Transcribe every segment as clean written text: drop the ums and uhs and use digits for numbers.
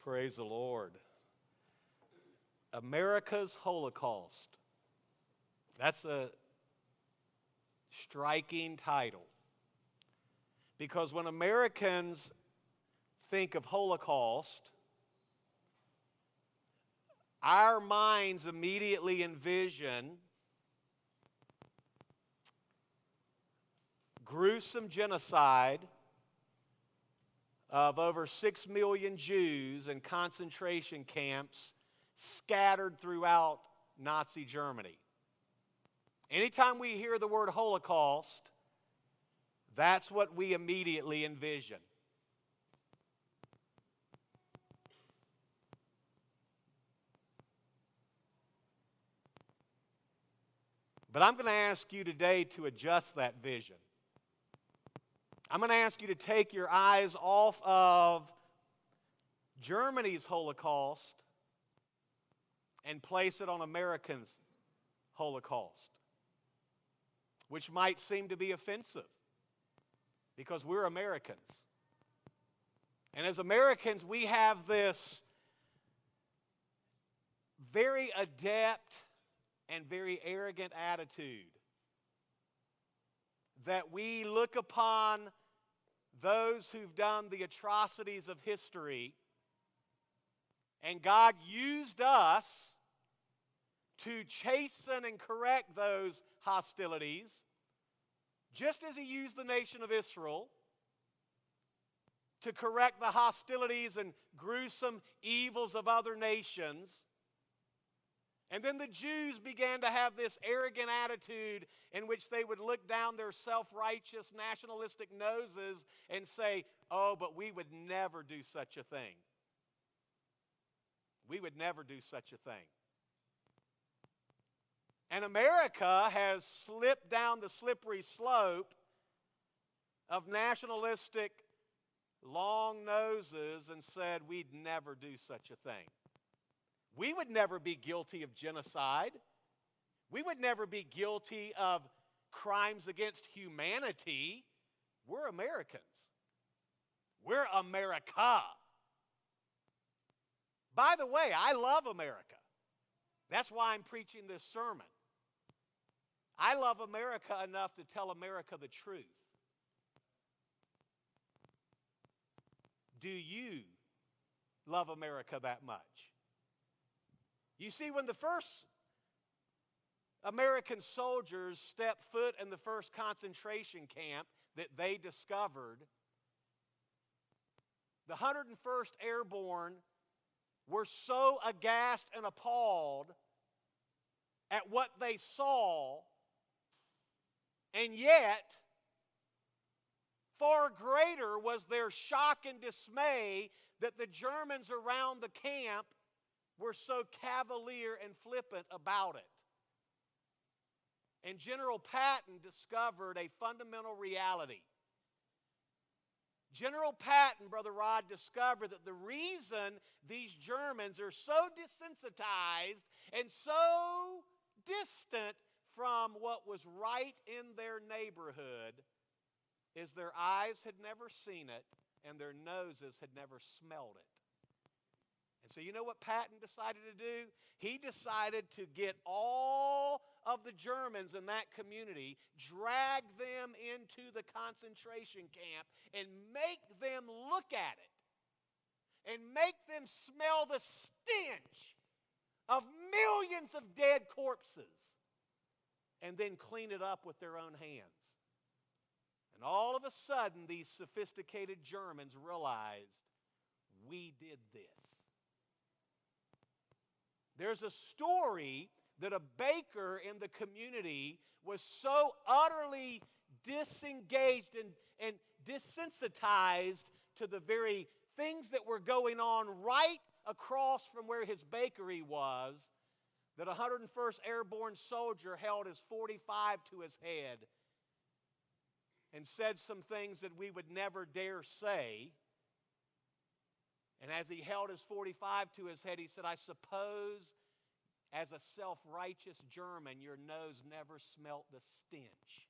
Praise the Lord. America's Holocaust. That's a striking title. Because when Americans think of Holocaust, our minds immediately envision gruesome genocide of over 6 million Jews in concentration camps scattered throughout Nazi Germany. Anytime we hear the word Holocaust, that's what we immediately envision. But I'm going to ask you today to adjust that vision. I'm going to ask you to take your eyes off of Germany's Holocaust and place it on Americans' Holocaust, which might seem to be offensive because we're Americans. And as Americans, we have this very adept and very arrogant attitude that we look upon those who've done the atrocities of history, and God used us to chasten and correct those hostilities, just as He used the nation of Israel to correct the hostilities and gruesome evils of other nations. And then the Jews began to have this arrogant attitude in which they would look down their self-righteous nationalistic noses and say, oh, but we would never do such a thing. We would never do such a thing. And America has slipped down the slippery slope of nationalistic long noses and said we'd never do such a thing. We would never be guilty of genocide. We would never be guilty of crimes against humanity. We're Americans. We're America. By the way, I love America. That's why I'm preaching this sermon. I love America enough to tell America the truth. Do you love America that much? You see, when the first American soldiers stepped foot in the first concentration camp that they discovered, the 101st Airborne were so aghast and appalled at what they saw, and yet far greater was their shock and dismay that the Germans around the camp were so cavalier and flippant about it. And General Patton discovered a fundamental reality. General Patton, Brother Rod, discovered that the reason these Germans are so desensitized and so distant from what was right in their neighborhood is their eyes had never seen it and their noses had never smelled it. And so you know what Patton decided to do? He decided to get all of the Germans in that community, drag them into the concentration camp, and make them look at it, and make them smell the stench of millions of dead corpses, and then clean it up with their own hands. And all of a sudden, these sophisticated Germans realized, we did this. There's a story that a baker in the community was so utterly disengaged and desensitized to the very things that were going on right across from where his bakery was, that a 101st Airborne soldier held his .45 to his head and said some things that we would never dare say. And as he held his .45 to his head, he said, I suppose as a self-righteous German, your nose never smelt the stench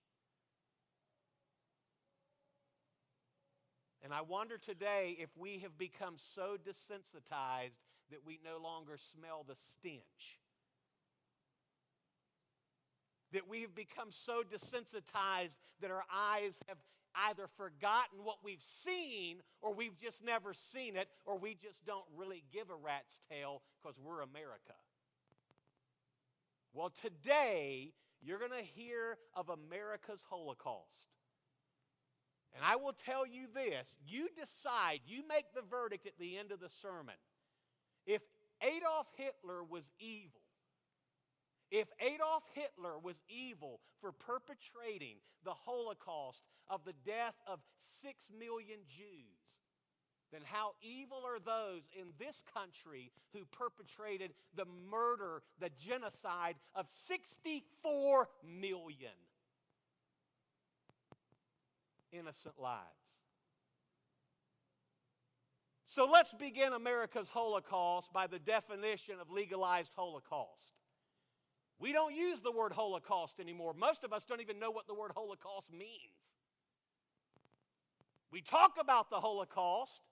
And I wonder today if we have become so desensitized that we no longer smell the stench. That we have become so desensitized that our eyes have either forgotten what we've seen, or we've just never seen it, or we just don't really give a rat's tail because we're America. Well, today, you're going to hear of America's Holocaust. And I will tell you this, you decide, you make the verdict at the end of the sermon. If Adolf Hitler was evil, if Adolf Hitler was evil for perpetrating the Holocaust of the death of 6 million Jews, then how evil are those in this country who perpetrated the murder, the genocide of 64 million innocent lives? So let's begin America's Holocaust by the definition of legalized Holocaust. We don't use the word Holocaust anymore. Most of us don't even know what the word Holocaust means. We talk about the Holocaust,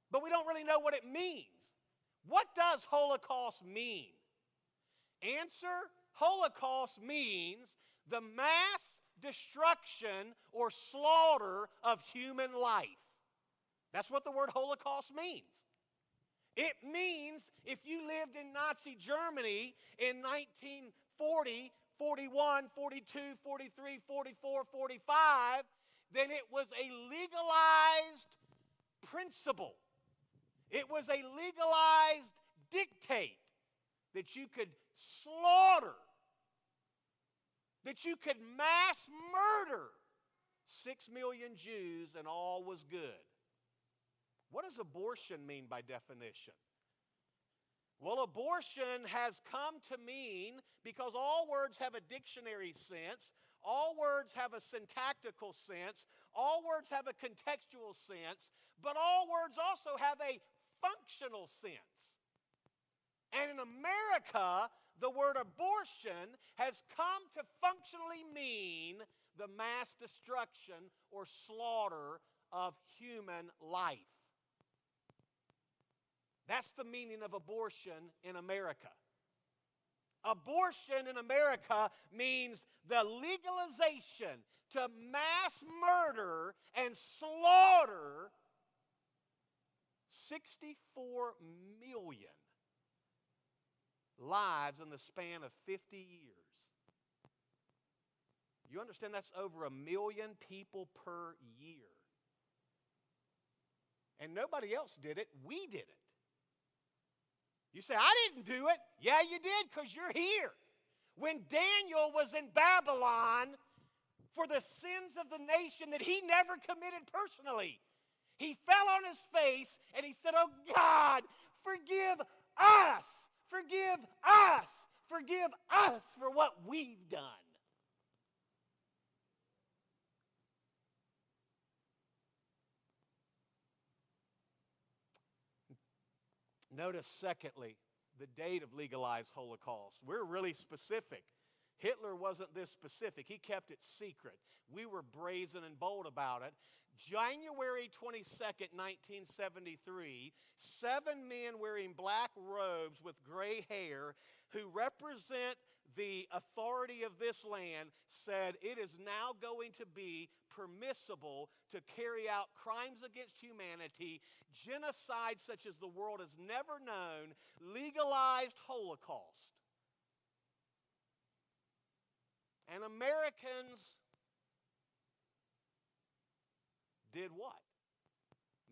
but we don't really know what it means. What does Holocaust mean? Answer, Holocaust means the mass destruction or slaughter of human life. That's what the word Holocaust means. It means if you lived in Nazi Germany in 1940, 41, 42, 43, 44, 45, then it was a legalized principle. It was a legalized dictate that you could slaughter, that you could mass murder 6 million Jews and all was good. What does abortion mean by definition? Well, abortion has come to mean, because all words have a dictionary sense, all words have a syntactical sense, all words have a contextual sense, but all words also have a functional sense. And in America, the word abortion has come to functionally mean the mass destruction or slaughter of human life. That's the meaning of abortion in America. Abortion in America means the legalization to mass murder and slaughter 64 million lives in the span of 50 years. You understand that's over 1 million people per year. And nobody else did it. We did it. You say, I didn't do it. Yeah, you did, because you're here. When Daniel was in Babylon for the sins of the nation that he never committed personally, he fell on his face and he said, oh God, forgive us, forgive us, forgive us for what we've done. Notice, secondly, the date of legalized Holocaust. We're really specific. Hitler wasn't this specific. He kept it secret. We were brazen and bold about it. January 22nd, 1973, 7 men wearing black robes with gray hair who represent the authority of this land said it is now going to be permissible to carry out crimes against humanity, genocide such as the world has never known, legalized Holocaust. And Americans did what?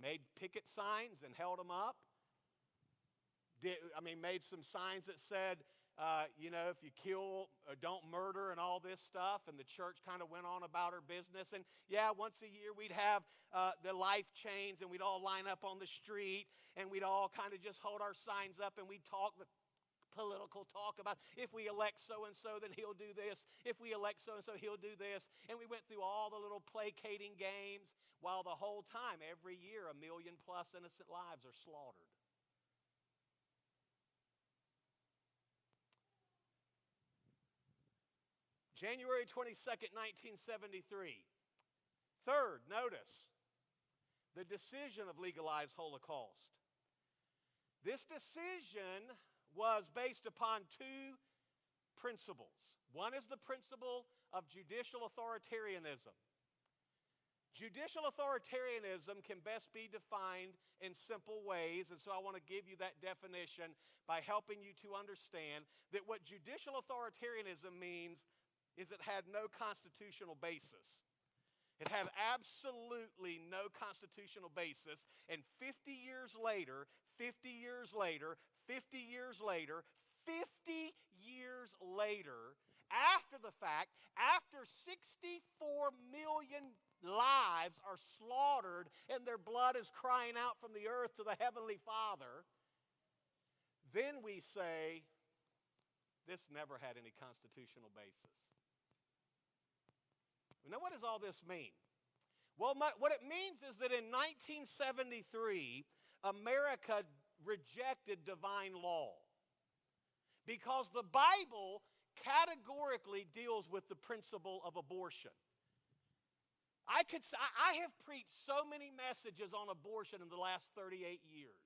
Made picket signs and held them up. Made some signs that said, if you kill, don't murder and all this stuff. And the church kind of went on about her business. And yeah, once a year we'd have the life chains and we'd all line up on the street and we'd all kind of just hold our signs up and we'd talk the political talk about if we elect so-and-so, then he'll do this. If we elect so-and-so, he'll do this. And we went through all the little placating games while the whole time, every year, 1 million plus innocent lives are slaughtered. January 22nd, 1973. Third, notice, the decision of legalized Holocaust. This decision was based upon two principles. One is the principle of judicial authoritarianism. Judicial authoritarianism can best be defined in simple ways, and so I want to give you that definition by helping you to understand that what judicial authoritarianism means is it had no constitutional basis. It had absolutely no constitutional basis, and 50 years later, 50 years later, 50 years later, 50 years later, after the fact, after 64 million lives are slaughtered and their blood is crying out from the earth to the Heavenly Father, then we say, this never had any constitutional basis. Now, what does all this mean? Well, what it means is that in 1973, America rejected divine law because the Bible categorically deals with the principle of abortion. I have preached so many messages on abortion in the last 38 years.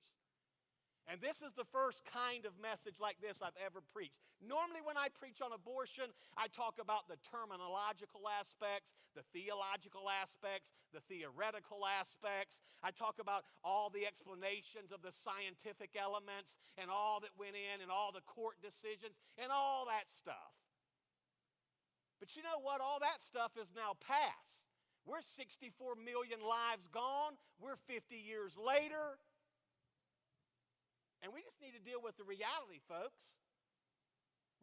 And this is the first kind of message like this I've ever preached. Normally when I preach on abortion, I talk about the terminological aspects, the theological aspects, the theoretical aspects. I talk about all the explanations of the scientific elements and all that went in and all the court decisions and all that stuff. But you know what? All that stuff is now past. We're 64 million lives gone. We're 50 years later. And we just need to deal with the reality, folks.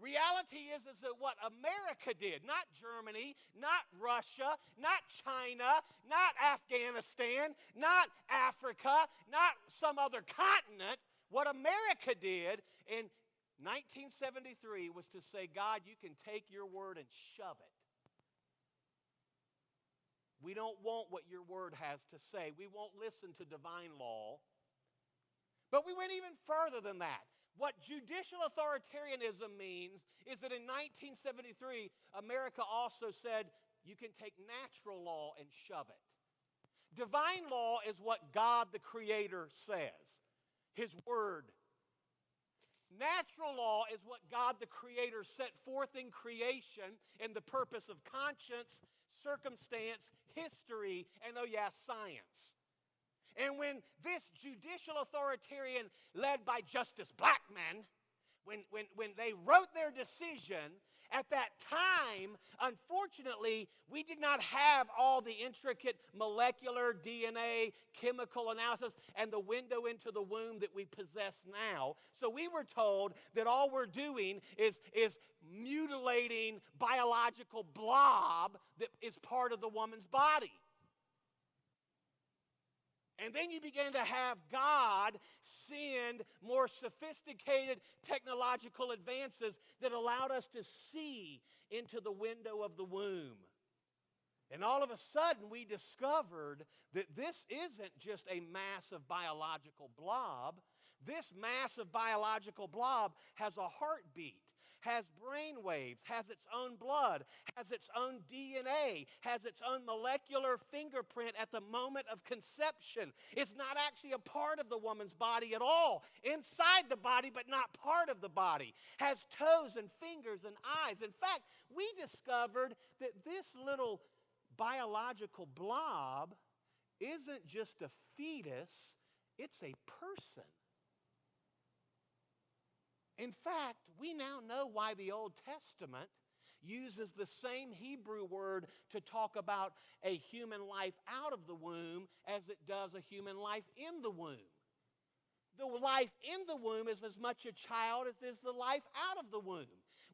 Reality is that what America did, not Germany, not Russia, not China, not Afghanistan, not Africa, not some other continent, what America did in 1973 was to say, God, you can take your word and shove it. We don't want what your word has to say. We won't listen to divine law. But we went even further than that. What judicial authoritarianism means is that in 1973, America also said you can take natural law and shove it. Divine law is what God the Creator says, His Word. Natural law is what God the Creator set forth in creation in the purpose of conscience, circumstance, history, and oh yeah, science. And when this judicial authoritarian led by Justice Blackmun, when they wrote their decision, at that time, unfortunately, we did not have all the intricate molecular DNA, chemical analysis, and the window into the womb that we possess now. So we were told that all we're doing is mutilating biological blob that is part of the woman's body. And then you began to have God send more sophisticated technological advances that allowed us to see into the window of the womb. And all of a sudden we discovered that this isn't just a massive biological blob. This massive biological blob has a heartbeat, has brain waves, has its own blood, has its own DNA, has its own molecular fingerprint at the moment of conception. It's not actually a part of the woman's body at all. Inside the body, but not part of the body. Has toes and fingers and eyes. In fact, we discovered that this little biological blob isn't just a fetus, it's a person. In fact, we now know why the Old Testament uses the same Hebrew word to talk about a human life out of the womb as it does a human life in the womb. The life in the womb is as much a child as is the life out of the womb.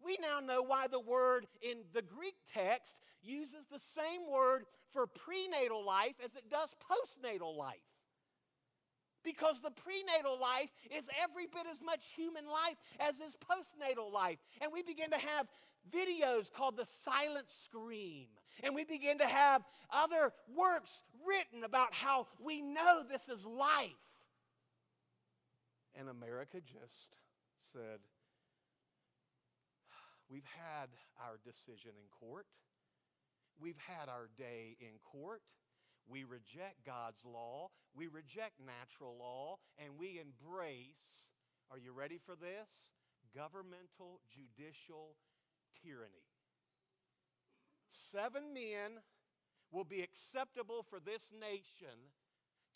We now know why the word in the Greek text uses the same word for prenatal life as it does postnatal life. Because the prenatal life is every bit as much human life as is postnatal life. And we begin to have videos called the silent scream. And we begin to have other works written about how we know this is life. And America just said, we've had our decision in court. We've had our day in court. We reject God's law. We reject natural law and we embrace, are you ready for this? Governmental judicial tyranny. 7 men will be acceptable for this nation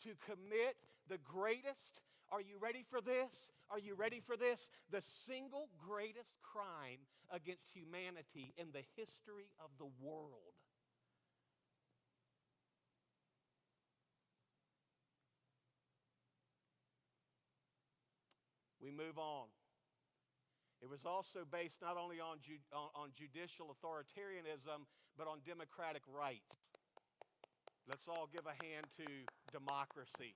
to commit the greatest, are you ready for this? Are you ready for this? The single greatest crime against humanity in the history of the world. We move on. It was also based not only on judicial authoritarianism, but on democratic rights. Let's all give a hand to democracy.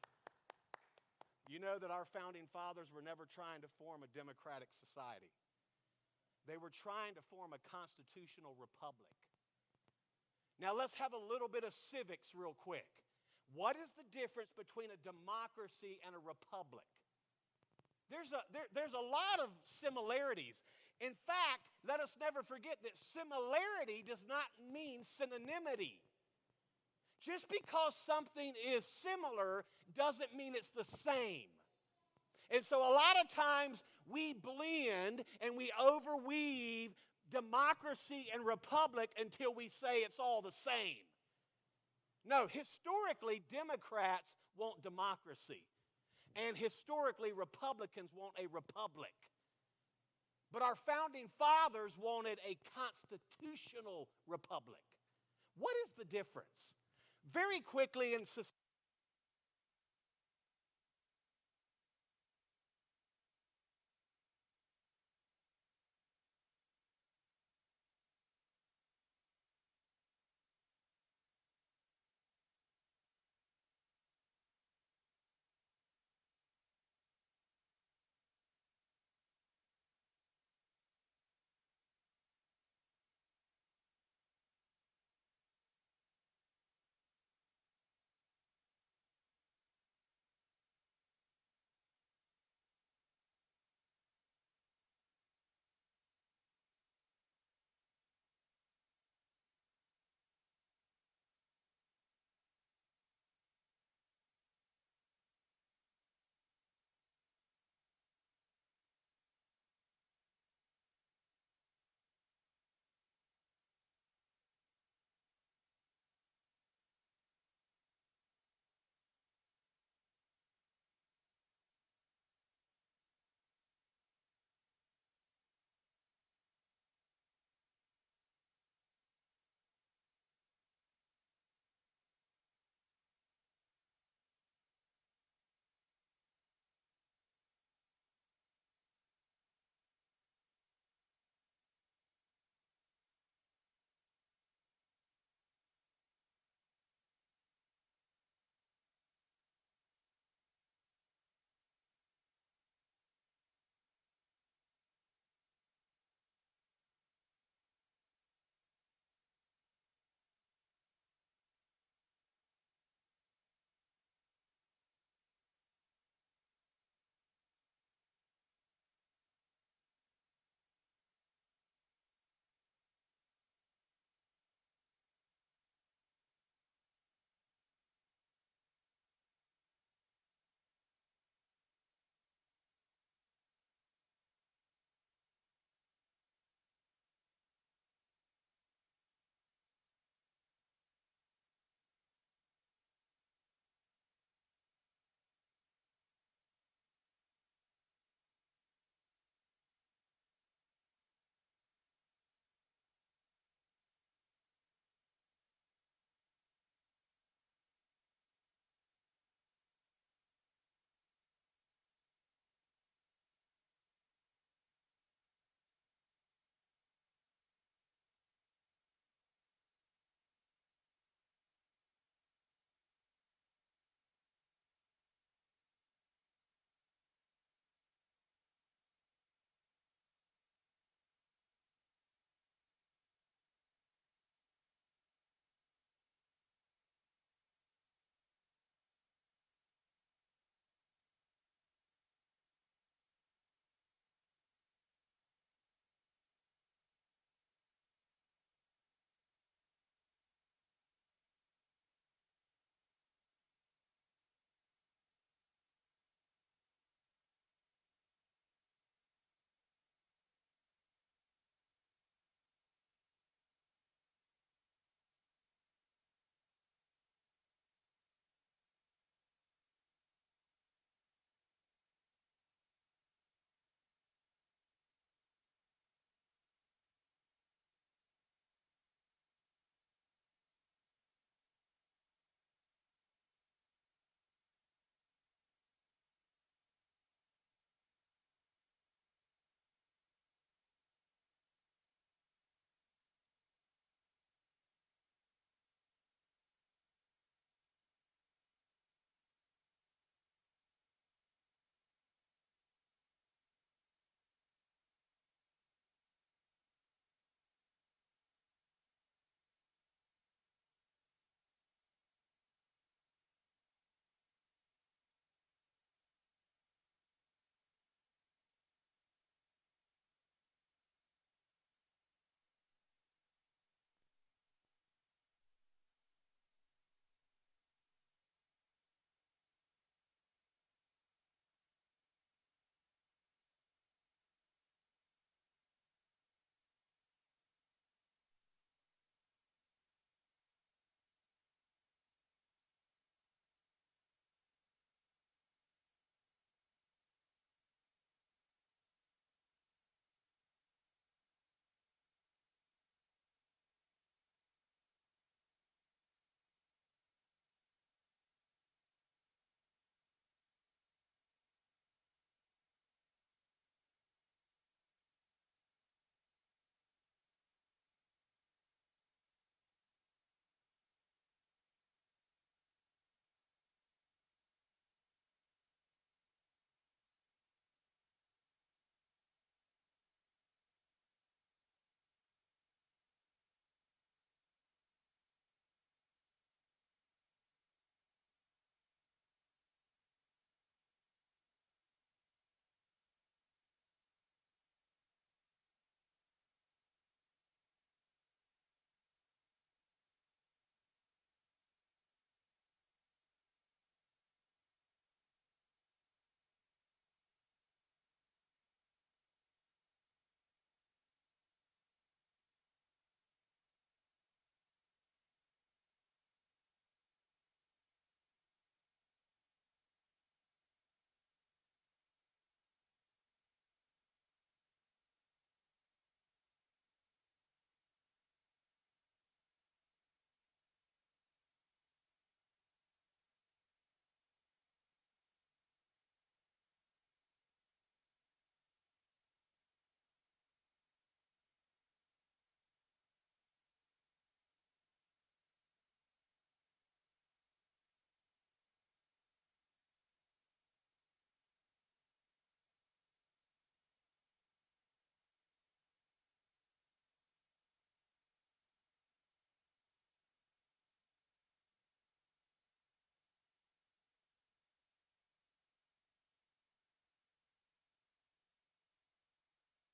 You know that our founding fathers were never trying to form a democratic society. They were trying to form a constitutional republic. Now let's have a little bit of civics real quick. What is the difference between a democracy and a republic? There's a lot of similarities. In fact, let us never forget that similarity does not mean synonymity. Just because something is similar doesn't mean it's the same. And so a lot of times we blend and we overweave democracy and republic until we say it's all the same. No, historically, Democrats want democracy. And historically, Republicans want a republic. But our founding fathers wanted a constitutional republic. What is the difference? Very quickly in society,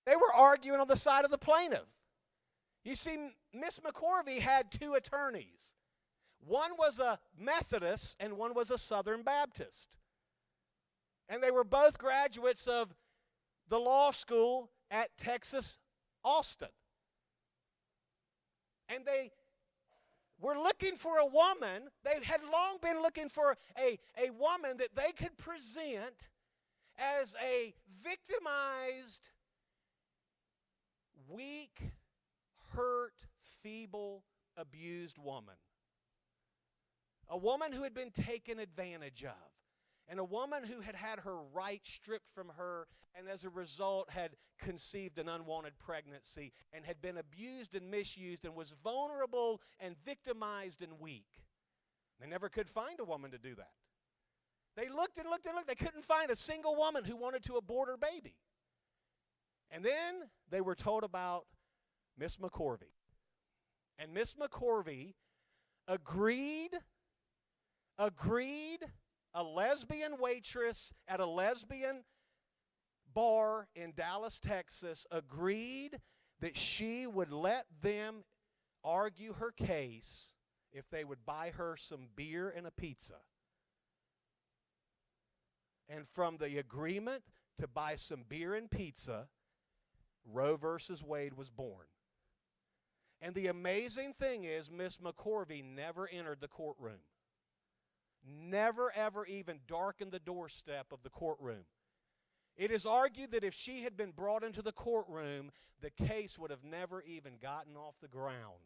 They were arguing on the side of the plaintiff. You see, Miss McCorvey had two attorneys. One was a Methodist and one was a Southern Baptist. And they were both graduates of the law school at Texas Austin. And they were looking for a woman. They had long been looking for a woman that they could present as a victimized, weak, hurt, feeble, abused woman. A woman who had been taken advantage of. And a woman who had had her rights stripped from her and as a result had conceived an unwanted pregnancy and had been abused and misused and was vulnerable and victimized and weak. They never could find a woman to do that. They looked and looked and looked. They couldn't find a single woman who wanted to abort her baby. And then they were told about Miss McCorvey. And Miss McCorvey agreed, a lesbian waitress at a lesbian bar in Dallas, Texas, agreed that she would let them argue her case if they would buy her some beer and a pizza. And from the agreement to buy some beer and pizza, Roe versus Wade was born. And the amazing thing is, Miss McCorvey never entered the courtroom. Never, ever even darkened the doorstep of the courtroom. It is argued that if she had been brought into the courtroom, the case would have never even gotten off the ground.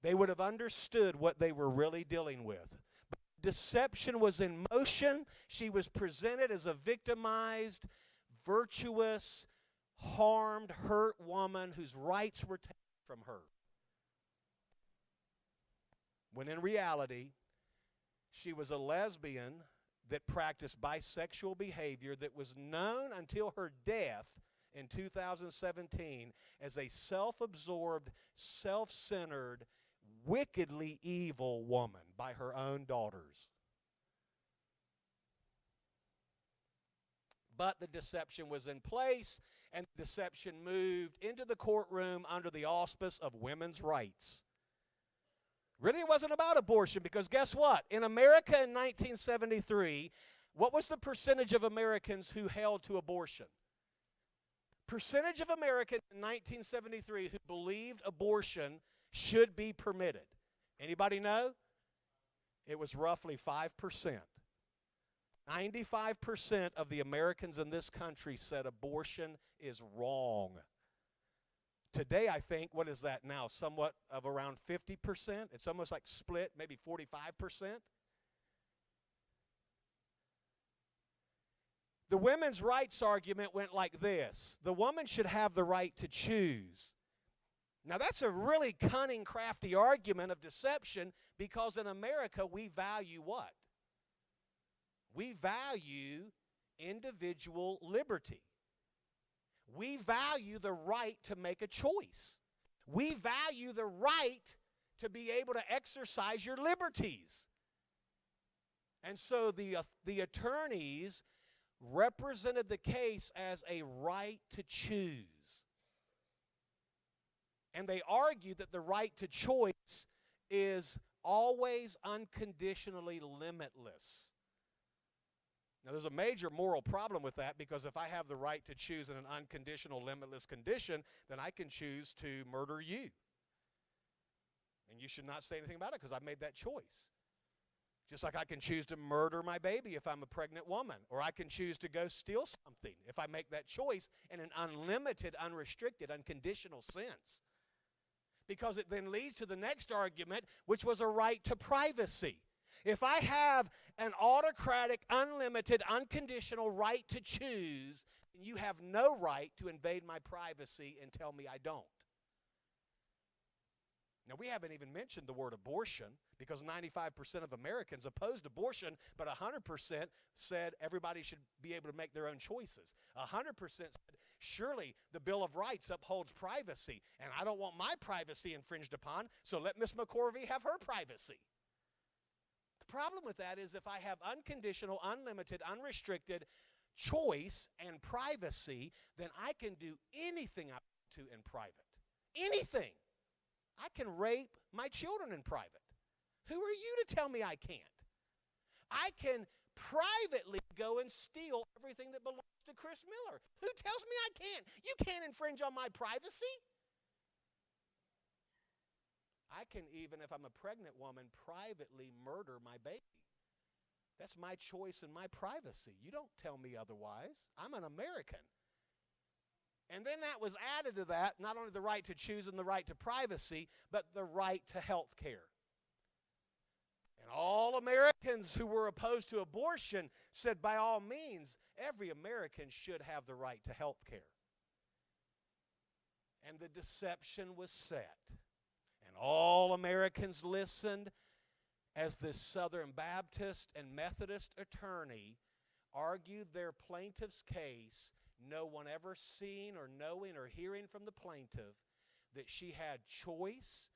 They would have understood what they were really dealing with. But deception was in motion. She was presented as a victimized, virtuous, harmed, hurt woman whose rights were taken from her. When in reality, she was a lesbian that practiced bisexual behavior that was known until her death in 2017 as a self-absorbed, self-centered, wickedly evil woman by her own daughters. But the deception was in place, and the deception moved into the courtroom under the auspice of women's rights. Really, it wasn't about abortion, because guess what? In America in 1973, what was the percentage of Americans who held to abortion? Percentage of Americans in 1973 who believed abortion should be permitted. Anybody know? It was roughly 5%. 95% of the Americans in this country said abortion is wrong. Today, I think, what is that now? Somewhat of around 50%. It's almost like split, maybe 45%. The women's rights argument went like this. The woman should have the right to choose. Now, that's a really cunning, crafty argument of deception, because in America, we value what? We value individual liberty. We value the right to make a choice. We value the right to be able to exercise your liberties. And so the attorneys represented the case as a right to choose. And they argued that the right to choice is always unconditionally limitless. Now, there's a major moral problem with that, because if I have the right to choose in an unconditional, limitless condition, then I can choose to murder you. And you should not say anything about it, because I've made that choice. Just like I can choose to murder my baby if I'm a pregnant woman, or I can choose to go steal something if I make that choice in an unlimited, unrestricted, unconditional sense. Because it then leads to the next argument, which was a right to privacy. If I have an autocratic, unlimited, unconditional right to choose, then you have no right to invade my privacy and tell me I don't. Now, we haven't even mentioned the word abortion, because 95% of Americans opposed abortion, but 100% said everybody should be able to make their own choices. 100% said, surely the Bill of Rights upholds privacy, and I don't want my privacy infringed upon, so let Miss McCorvey have her privacy. The problem with that is if I have unconditional, unlimited, unrestricted, choice and privacy, then I can do anything I want to in private. Anything. I can rape my children in private. Who are you to tell me I can't? I can privately go and steal everything that belongs to Chris Miller. Who tells me I can't? You can't infringe on my privacy. I can, even if I'm a pregnant woman, privately murder my baby. That's my choice and my privacy. You don't tell me otherwise. I'm an American. And then that was added to that, not only the right to choose and the right to privacy, but the right to health care. And all Americans who were opposed to abortion said, by all means, every American should have the right to health care. And the deception was set. And all Americans listened as this Southern Baptist and Methodist attorney argued their plaintiff's case, no one ever seeing or knowing or hearing from the plaintiff that she had choice,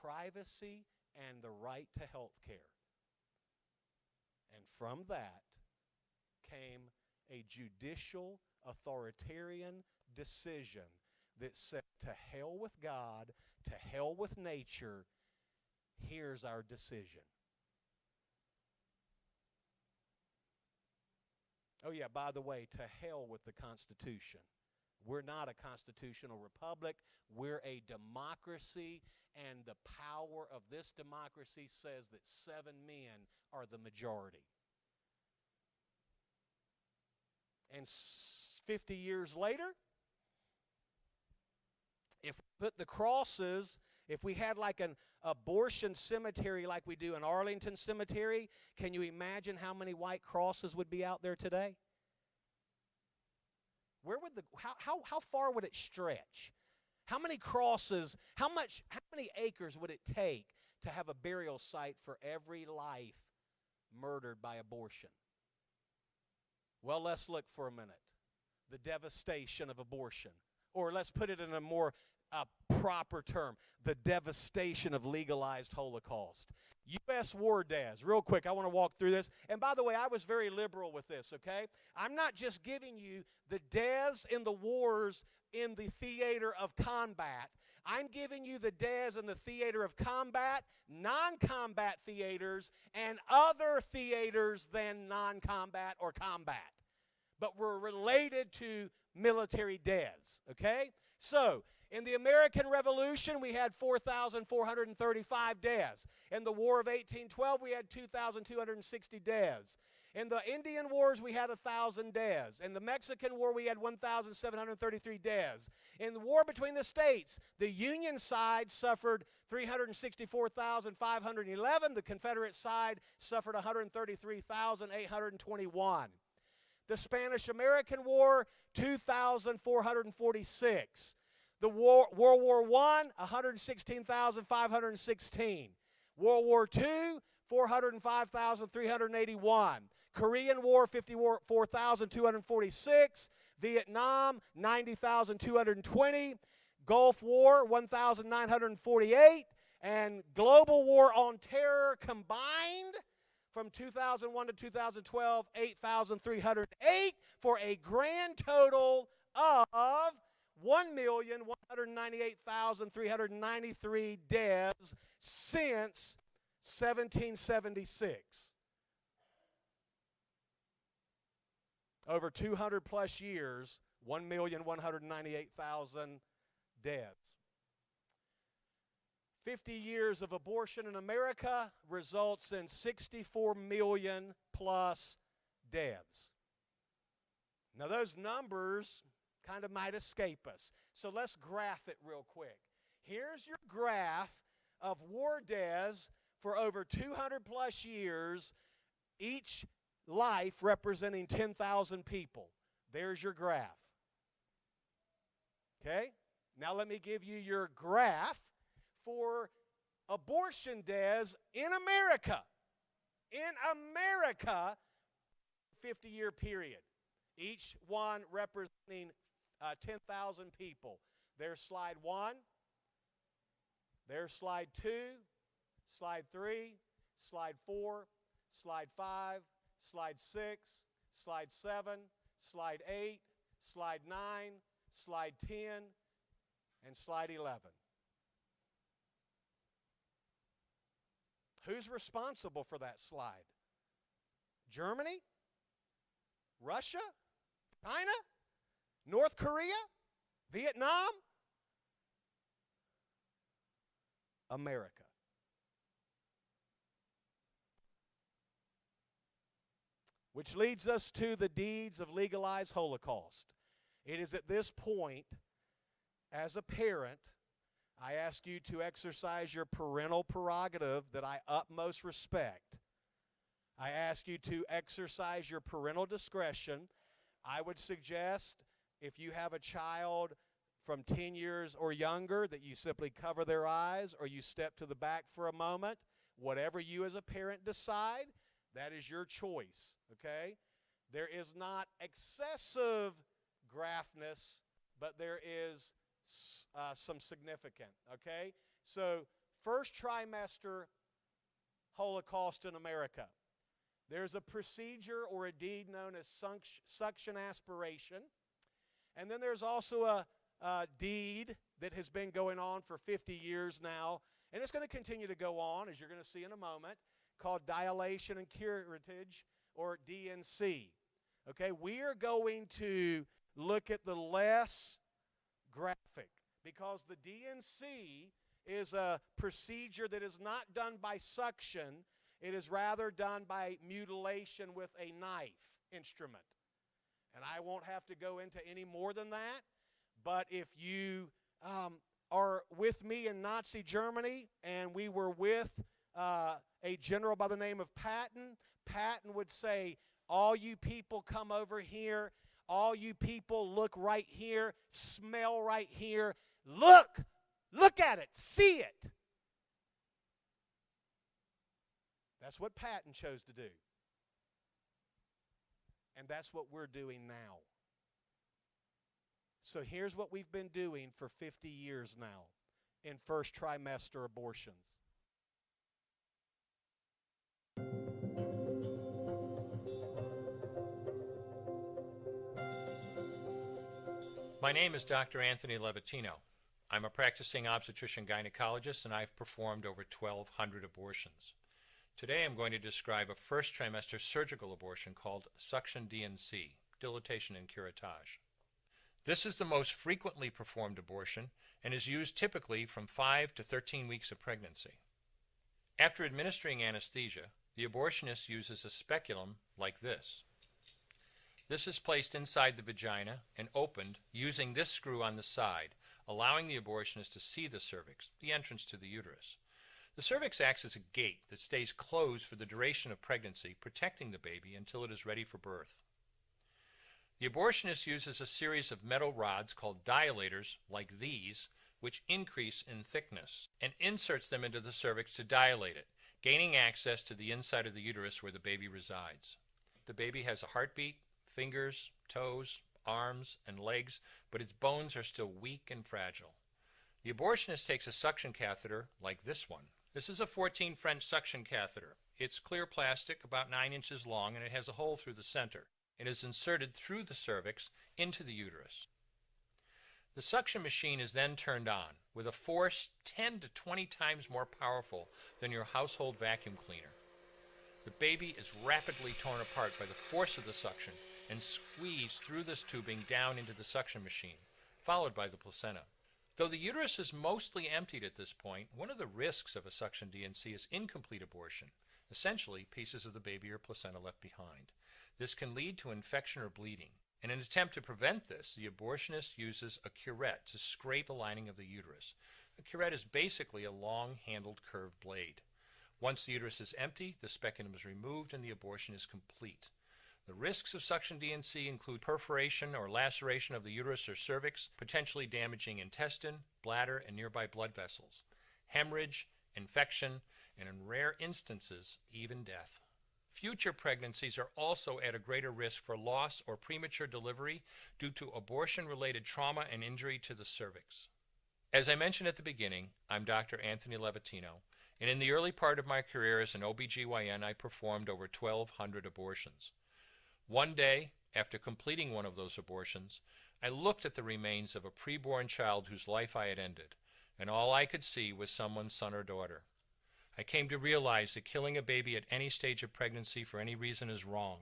privacy, and the right to health care. And from that came a judicial, authoritarian decision that said, to hell with God, to hell with nature, here's our decision. Oh yeah, by the way, to hell with the Constitution. We're not a constitutional republic. We're a democracy, and the power of this democracy says that 7 men are the majority. And 50 years later, if we put the crosses, if we had like an abortion cemetery like we do in Arlington Cemetery, can you imagine how many white crosses would be out there today? Where would how far would it stretch? How many crosses, how many acres would it take to have a burial site for every life murdered by abortion? Well, let's look for a minute. The devastation of abortion. Or let's put it in a more proper term, the devastation of legalized Holocaust. U.S. war deaths. Real quick, I want to walk through this. And by the way, I was very liberal with this, okay? I'm not just giving you the deaths in the wars in the theater of combat. I'm giving you the deaths in the theater of combat, non-combat theaters, and other theaters than non-combat or combat. But we're related to military deaths, okay? So, in the American Revolution, we had 4,435 deaths. In the War of 1812, we had 2,260 deaths. In the Indian Wars, we had 1,000 deaths. In the Mexican War, we had 1,733 deaths. In the war between the states, the Union side suffered 364,511. The Confederate side suffered 133,821. The Spanish-American War, 2,446. The World War I, 116,516. World War II, 405,381. Korean War, 54,246. Vietnam, 90,220. Gulf War, 1,948. And global war on terror combined from 2001 to 2012, 8,308, for a grand total of 1,198,393 deaths since 1776. Over 200 plus years, 1,198,000 deaths. 50 years of abortion in America results in 64 million plus deaths. Now those numbers kind of might escape us. So let's graph it real quick. Here's your graph of war deaths for over 200 plus years, each life representing 10,000 people. There's your graph. Okay? Now let me give you your graph for abortion deaths in America. In America, 50-year period. Each one representing 10,000 people. There's slide 1. There's slide 2. Slide 3. Slide 4. Slide 5. Slide 6. Slide 7. slide 8, slide 9, slide 10, and slide 11. Who's responsible for that slide? Germany? Russia? China? North Korea? Vietnam? America. Which leads us to the deeds of legalized Holocaust. It is at this point, as a parent, I ask you to exercise your parental prerogative that I utmost respect. I ask you to exercise your parental discretion. I would suggest if you have a child from 10 years or younger that you simply cover their eyes or you step to the back for a moment. Whatever you as a parent decide, that is your choice, okay? There is not excessive gruffness, but there is some significant, okay? So, first trimester Holocaust in America. There's a procedure or a deed known as suction aspiration. And then there's also a deed that has been going on for 50 years now, and it's going to continue to go on, as you're going to see in a moment, called dilation and curettage, or DNC. Okay, we are going to look at the less graphic, because the DNC is a procedure that is not done by suction. It is rather done by mutilation with a knife instrument. And I won't have to go into any more than that, but if you are with me in Nazi Germany and we were with a general by the name of Patton, Patton would say, all you people come over here, all you people look right here, smell right here, look at it, see it. That's what Patton chose to do. And that's what we're doing now. So here's what we've been doing for 50 years now in first trimester abortions. My name is Dr. Anthony Levatino. I'm a practicing obstetrician-gynecologist, and I've performed over 1,200 abortions. Today I'm going to describe a first trimester surgical abortion called suction DNC, dilatation and curettage. This is the most frequently performed abortion and is used typically from 5 to 13 weeks of pregnancy. After administering anesthesia, the abortionist uses a speculum like this. This is placed inside the vagina and opened using this screw on the side, allowing the abortionist to see the cervix, the entrance to the uterus. The cervix acts as a gate that stays closed for the duration of pregnancy, protecting the baby until it is ready for birth. The abortionist uses a series of metal rods called dilators, like these, which increase in thickness, and inserts them into the cervix to dilate it, gaining access to the inside of the uterus where the baby resides. The baby has a heartbeat, fingers, toes, arms, and legs, but its bones are still weak and fragile. The abortionist takes a suction catheter like this one. This is a 14 French suction catheter. It's clear plastic, about 9 inches long, and it has a hole through the center. It is inserted through the cervix into the uterus. The suction machine is then turned on with a force 10 to 20 times more powerful than your household vacuum cleaner. The baby is rapidly torn apart by the force of the suction and squeezed through this tubing down into the suction machine, followed by the placenta. Though the uterus is mostly emptied at this point, one of the risks of a suction DNC is incomplete abortion, essentially pieces of the baby or placenta left behind. This can lead to infection or bleeding. In an attempt to prevent this, the abortionist uses a curette to scrape the lining of the uterus. A curette is basically a long-handled curved blade. Once the uterus is empty, the speculum is removed and the abortion is complete. The risks of suction DNC include perforation or laceration of the uterus or cervix, potentially damaging intestine, bladder, and nearby blood vessels, hemorrhage, infection, and in rare instances, even death. Future pregnancies are also at a greater risk for loss or premature delivery due to abortion-related trauma and injury to the cervix. As I mentioned at the beginning, I'm Dr. Anthony Levatino, and in the early part of my career as an OBGYN, I performed over 1,200 abortions. One day, After completing one of those abortions, I looked at the remains of a preborn child whose life I had ended, and all I could see was someone's son or daughter. I came to realize that killing a baby at any stage of pregnancy for any reason is wrong.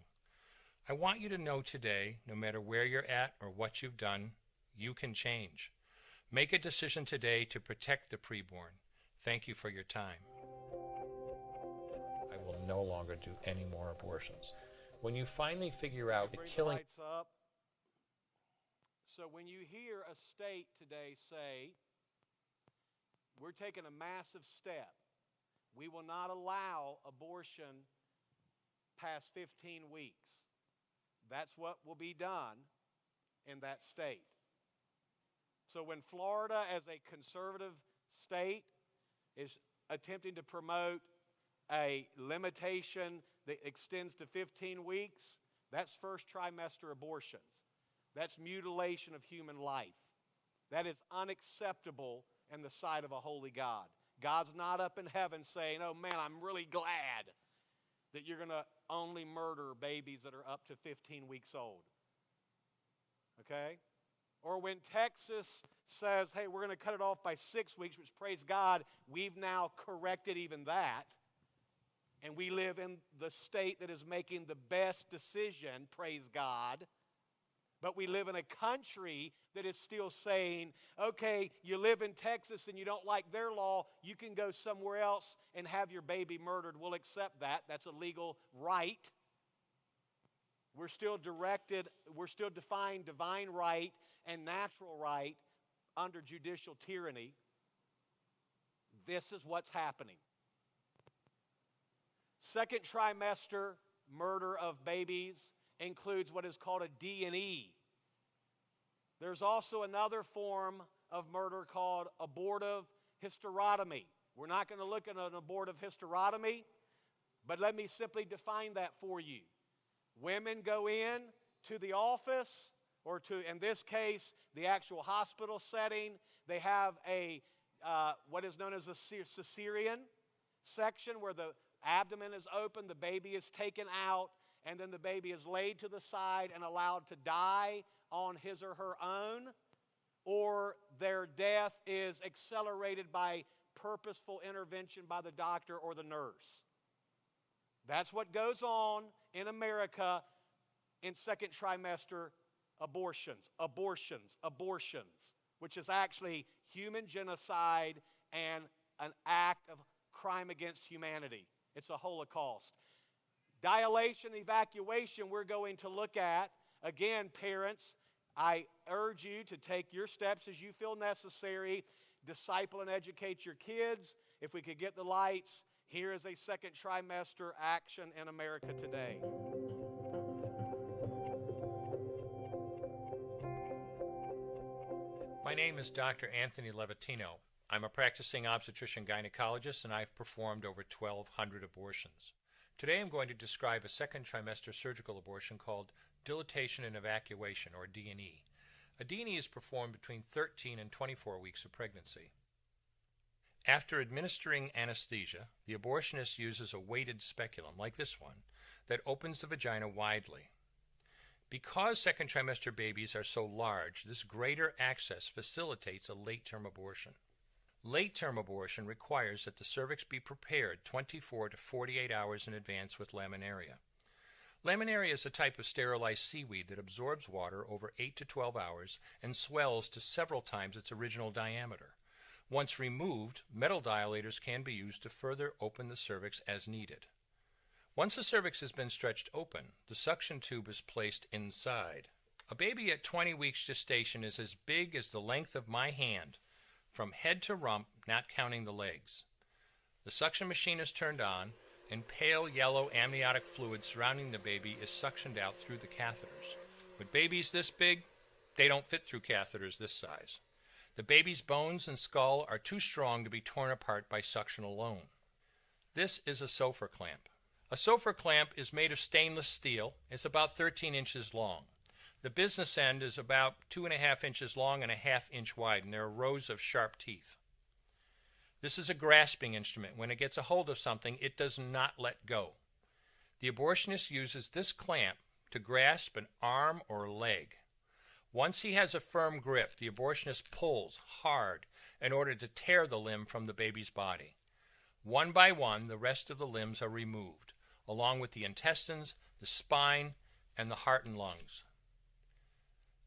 I want you to know today, no matter where you're at or what you've done, you can change. Make a decision today to protect the preborn. Thank you for your time. I will no longer do any more abortions. When you finally figure out that Bring the killing... lights up. So when you hear a state today say, we're taking a massive step, we will not allow abortion past 15 weeks. That's what will be done in that state. So when Florida, as a conservative state, is attempting to promote a limitation that extends to 15 weeks, that's first trimester abortions. That's mutilation of human life. That is unacceptable in the sight of a holy God. God's not up in heaven saying, oh man, I'm really glad that you're going to only murder babies that are up to 15 weeks old. Okay? Or when Texas says, hey, we're going to cut it off by 6 weeks, which, praise God, we've now corrected even that. And we live in the state that is making the best decision, praise God. But we live in a country that is still saying, okay, you live in Texas and you don't like their law, you can go somewhere else and have your baby murdered. We'll accept that. That's a legal right. We're still defying divine right and natural right under judicial tyranny. This is what's happening. Second trimester murder of babies includes what is called a D&E. There's also another form of murder called abortive hysterectomy. We're not going to look at an abortive hysterectomy, but let me simply define that for you. Women go in to the office, or to, in this case, the actual hospital setting. They have what is known as a cesarean section where the abdomen is open, the baby is taken out, and then the baby is laid to the side and allowed to die on his or her own, or their death is accelerated by purposeful intervention by the doctor or the nurse. That's what goes on in America in second trimester abortions, which is actually human genocide and an act of crime against humanity. It's a Holocaust. Dilation, evacuation, we're going to look at. Again, parents, I urge you to take your steps as you feel necessary. Disciple and educate your kids. If we could get the lights, here is a second trimester action in America today. My name is Dr. Anthony Levatino. I'm a practicing obstetrician gynecologist, and I've performed over 1,200 abortions. Today I'm going to describe a second trimester surgical abortion called dilatation and evacuation, or D&E. A D&E is performed between 13 and 24 weeks of pregnancy. After administering anesthesia, the abortionist uses a weighted speculum, like this one, that opens the vagina widely. Because second trimester babies are so large, this greater access facilitates a late-term abortion. Late-term abortion requires that the cervix be prepared 24 to 48 hours in advance with laminaria. Laminaria is a type of sterilized seaweed that absorbs water over 8 to 12 hours and swells to several times its original diameter. Once removed, metal dilators can be used to further open the cervix as needed. Once the cervix has been stretched open, the suction tube is placed inside. A baby at 20 weeks gestation is as big as the length of my hand, from head to rump, not counting the legs. The suction machine is turned on, and pale yellow amniotic fluid surrounding the baby is suctioned out through the catheters. With babies this big, they don't fit through catheters this size. The baby's bones and skull are too strong to be torn apart by suction alone. This is a Sofer clamp. A Sofer clamp is made of stainless steel. It's about 13 inches long. The business end is about 2.5 inches long and a 1/2 inch wide, and there are rows of sharp teeth. This is a grasping instrument. When it gets a hold of something, it does not let go. The abortionist uses this clamp to grasp an arm or leg. Once he has a firm grip, the abortionist pulls hard in order to tear the limb from the baby's body. One by one, the rest of the limbs are removed, along with the intestines, the spine, and the heart and lungs.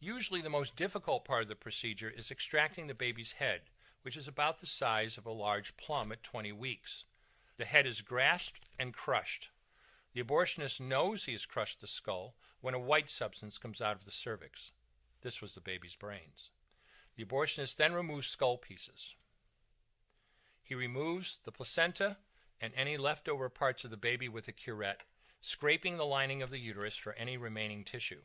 Usually the most difficult part of the procedure is extracting the baby's head, which is about the size of a large plum at 20 weeks. The head is grasped and crushed. The abortionist knows he has crushed the skull when a white substance comes out of the cervix. This was the baby's brains. The abortionist then removes skull pieces. He removes the placenta and any leftover parts of the baby with a curette, scraping the lining of the uterus for any remaining tissue.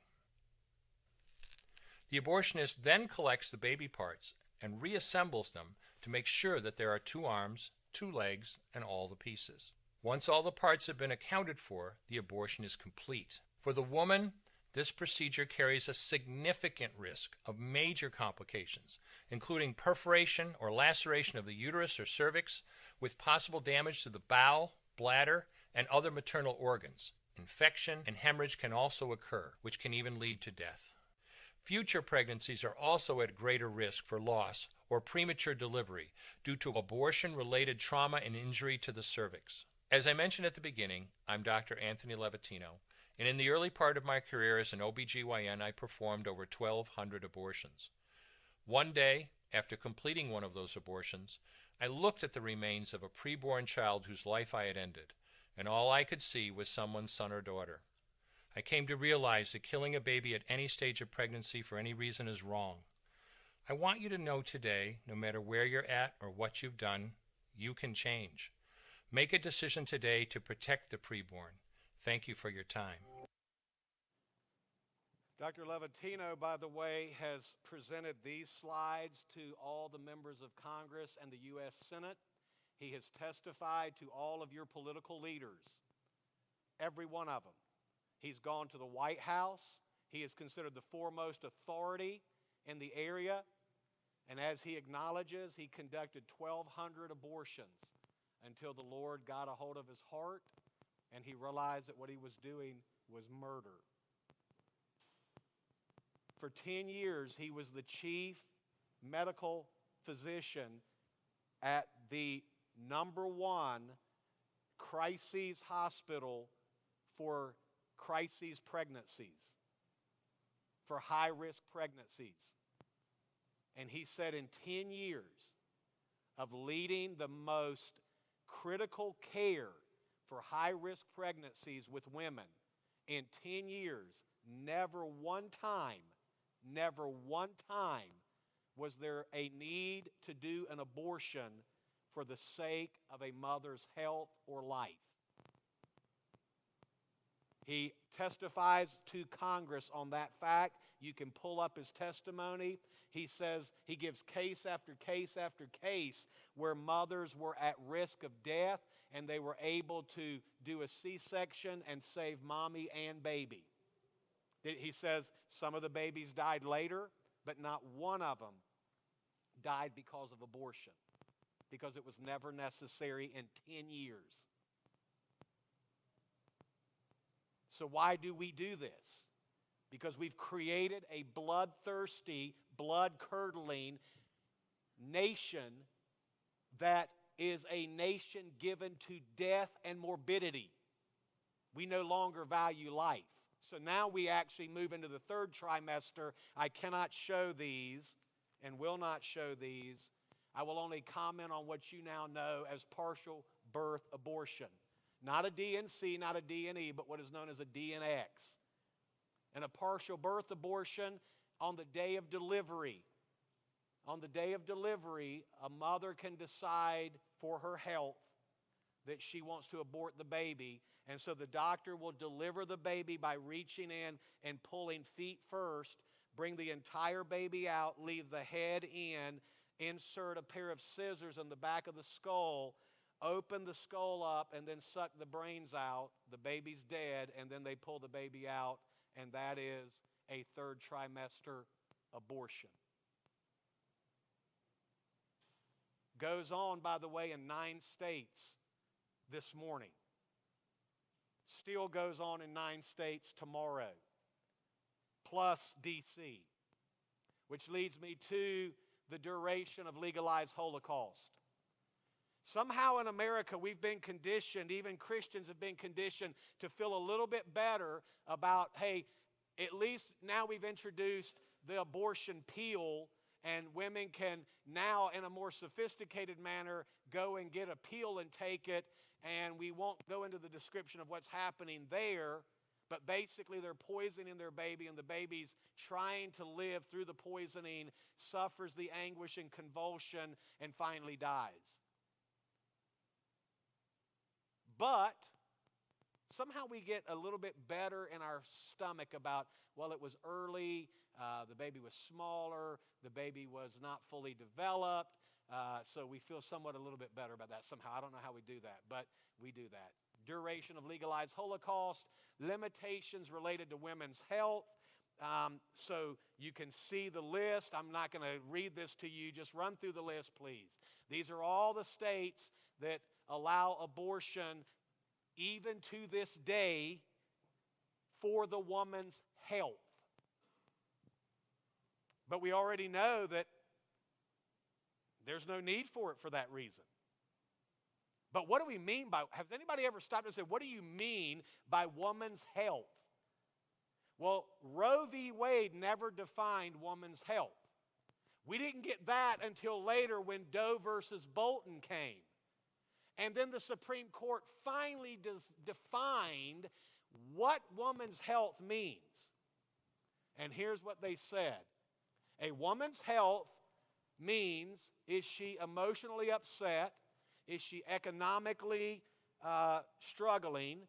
The abortionist then collects the baby parts and reassembles them to make sure that there are 2 arms, 2 legs, and all the pieces. Once all the parts have been accounted for, the abortion is complete. For the woman, this procedure carries a significant risk of major complications, including perforation or laceration of the uterus or cervix, with possible damage to the bowel, bladder, and other maternal organs. Infection and hemorrhage can also occur, which can even lead to death. Future pregnancies are also at greater risk for loss or premature delivery due to abortion-related trauma and injury to the cervix. As I mentioned at the beginning, I'm Dr. Anthony Levatino, and in the early part of my career as an OBGYN, I performed over 1,200 abortions. One day, after completing one of those abortions, I looked at the remains of a preborn child whose life I had ended, and all I could see was someone's son or daughter. I came to realize that killing a baby at any stage of pregnancy for any reason is wrong. I want you to know today, no matter where you're at or what you've done, you can change. Make a decision today to protect the preborn. Thank you for your time. Dr. Levatino, by the way, has presented these slides to all the members of Congress and the U.S. Senate. He has testified to all of your political leaders, every one of them. He's gone to the White House. He is considered the foremost authority in the area. And as he acknowledges, he conducted 1,200 abortions until the Lord got a hold of his heart and he realized that what he was doing was murder. For 10 years, he was the chief medical physician at the #1 crises hospital for crises pregnancies, for high-risk pregnancies. And he said in 10 years of leading the most critical care for high-risk pregnancies with women, in 10 years, never one time was there a need to do an abortion for the sake of a mother's health or life. He testifies to Congress on that fact. You can pull up his testimony. He says he gives case after case after case where mothers were at risk of death and they were able to do a C-section and save mommy and baby. He says some of the babies died later, but not one of them died because of abortion, because it was never necessary in 10 years. So why do we do this? Because we've created a bloodthirsty, blood-curdling nation that is a nation given to death and morbidity. We no longer value life. So now we actually move into the 3rd trimester. I cannot show these and will not show these. I will only comment on what you now know as partial birth abortion. Not a DNC, not a DNE, but what is known as a DNX. And a partial birth abortion on the day of delivery. On the day of delivery, a mother can decide for her health that she wants to abort the baby. And so the doctor will deliver the baby by reaching in and pulling feet first, bring the entire baby out, leave the head in, insert a pair of scissors in the back of the skull, open the skull up, and then suck the brains out. The baby's dead, and then they pull the baby out, and that is a 3rd trimester abortion. Goes on, by the way, in 9 states this morning. Still goes on in 9 states tomorrow. plus DC, which leads me to the duration of legalized Holocaust. Somehow in America we've been conditioned, even Christians have been conditioned to feel a little bit better about, hey, at least now we've introduced the abortion pill, and women can now in a more sophisticated manner go and get a pill and take it, and we won't go into the description of what's happening there, but basically they're poisoning their baby, and the baby's trying to live through the poisoning, suffers the anguish and convulsion, and finally dies. But somehow we get a little bit better in our stomach about, well, it was early, the baby was smaller, the baby was not fully developed, so we feel somewhat a little bit better about that somehow. I don't know how we do that, but we do that. Duration of legalized Holocaust, limitations related to women's health. So you can see the list. I'm not going to read this to you. Just run through the list, please. These are all the states that allow abortion even to this day for the woman's health. But we already know that there's no need for it for that reason. But what do we mean by, has anybody ever stopped and said, what do you mean by woman's health? Well, Roe v. Wade never defined woman's health. We didn't get that until later when Doe versus Bolton came. And then the Supreme Court finally defined what woman's health means. And here's what they said. A woman's health means, is she emotionally upset? Is she economically struggling?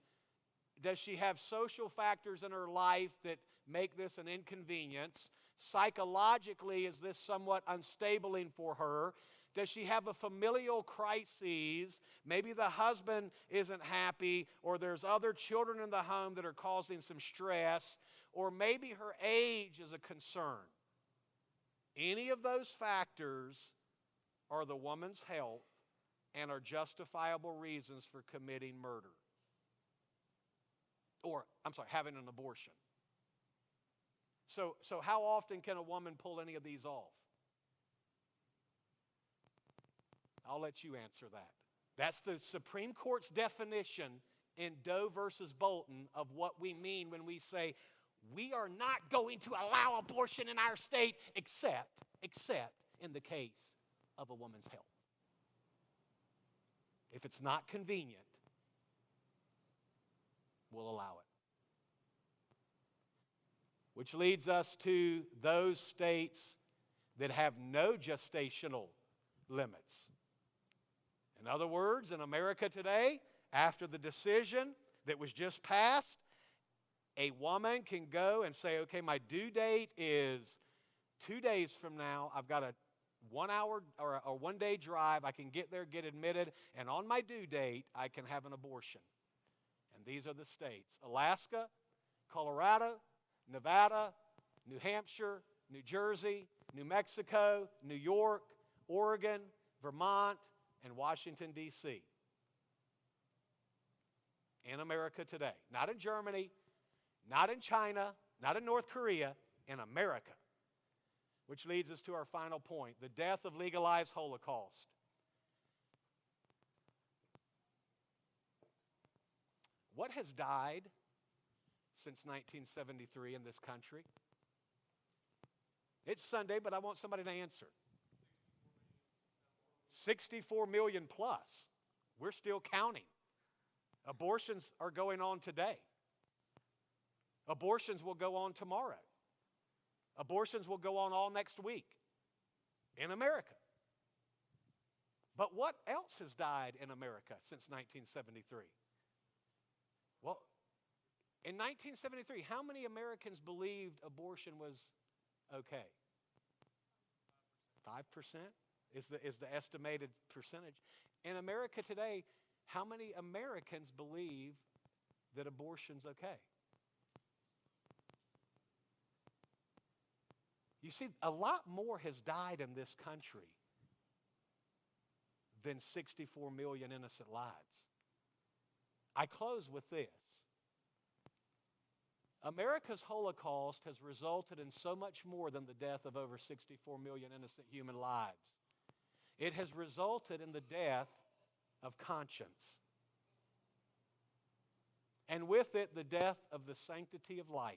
Does she have social factors in her life that make this an inconvenience? Psychologically, is this somewhat unstabling for her? Does she have a familial crisis? Maybe the husband isn't happy, or there's other children in the home that are causing some stress, or maybe her age is a concern. Any of those factors are the woman's health and are justifiable reasons for committing murder. Having an abortion. So how often can a woman pull any of these off? I'll let you answer that. That's the Supreme Court's definition in Doe versus Bolton of what we mean when we say we are not going to allow abortion in our state except in the case of a woman's health. If it's not convenient, we'll allow it. Which leads us to those states that have no gestational limits. In other words, in America today, after the decision that was just passed, a woman can go and say, okay, my due date is 2 days from now. I've got a 1 hour or a 1 day drive. I can get there, get admitted, and on my due date, I can have an abortion. And these are the states: Alaska, Colorado, Nevada, New Hampshire, New Jersey, New Mexico, New York, Oregon, Vermont, and Washington, D.C. In America today. Not in Germany, not in China, not in North Korea, in America. Which leads us to our final point, the death of legalized Holocaust. What has died since 1973 in this country? It's Sunday, but I want somebody to answer. 64 million plus. We're still counting. Abortions are going on today. Abortions will go on tomorrow. Abortions will go on all next week in America. But what else has died in America since 1973? Well, in 1973, how many Americans believed abortion was okay? 5% is the estimated percentage. In America today, how many Americans believe that abortion's okay? You see, a lot more has died in this country than 64 million innocent lives. I close with this. America's Holocaust has resulted in so much more than the death of over 64 million innocent human lives. It has resulted in the death of conscience. And with it, the death of the sanctity of life.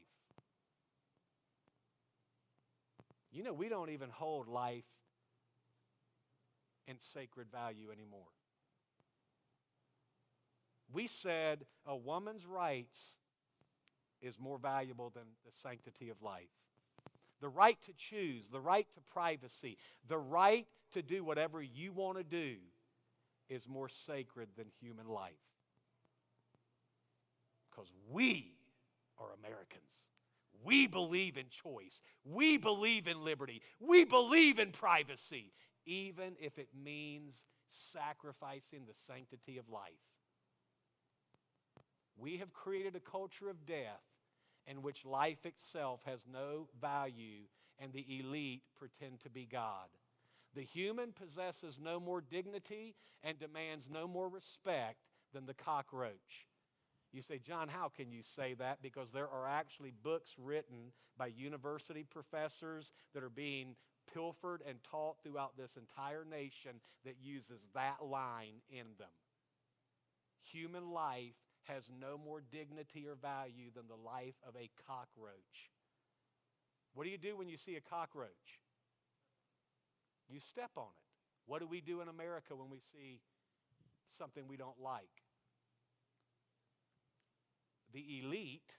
You know, we don't even hold life in sacred value anymore. We said a woman's rights is more valuable than the sanctity of life. The right to choose, the right to privacy, the right to do whatever you want to do is more sacred than human life. Because we are Americans. We believe in choice. We believe in liberty. We believe in privacy, even if it means sacrificing the sanctity of life. We have created a culture of death in which life itself has no value and the elite pretend to be God. The human possesses no more dignity and demands no more respect than the cockroach. You say, John, how can you say that? Because there are actually books written by university professors that are being pilfered and taught throughout this entire nation that uses that line in them. Human life has no more dignity or value than the life of a cockroach. What do you do when you see a cockroach? You step on it. What do we do in America when we see something we don't like? The elite,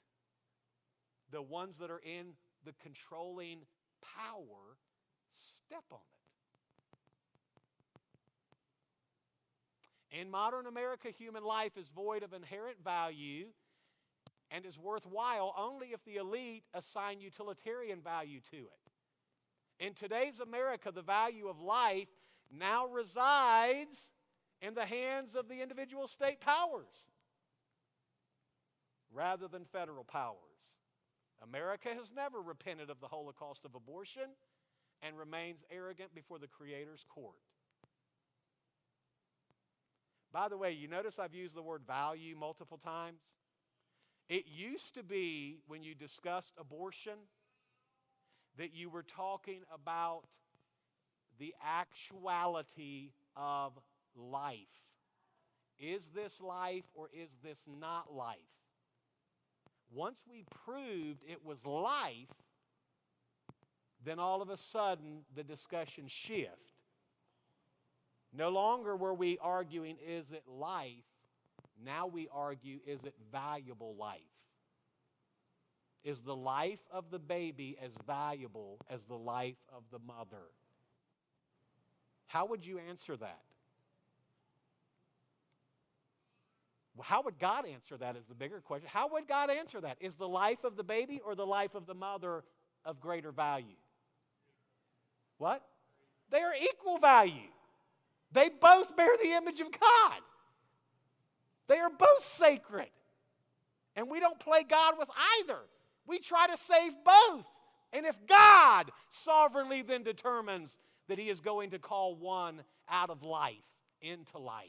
the ones that are in the controlling power, step on it. In modern America, human life is void of inherent value and is worthwhile only if the elite assign utilitarian value to it. In today's America, the value of life now resides in the hands of the individual state powers rather than federal powers. America has never repented of the Holocaust of abortion and remains arrogant before the Creator's court. By the way, you notice I've used the word value multiple times? It used to be, when you discussed abortion, that you were talking about the actuality of life. Is this life or is this not life? Once we proved it was life, then all of a sudden the discussion shifted. No longer were we arguing, is it life? Now we argue, is it valuable life? Is the life of the baby as valuable as the life of the mother? How would you answer that? Well, how would God answer that is the bigger question. How would God answer that? Is the life of the baby or the life of the mother of greater value? What? They are equal value. They both bear the image of God. They are both sacred. And we don't play God with either. We try to save both. And if God sovereignly then determines that He is going to call one out of life into life,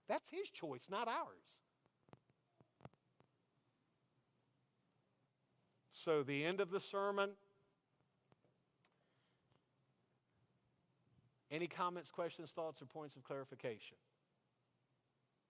that's His choice, not ours. So the end of the sermon. Any comments, questions, thoughts, or points of clarification?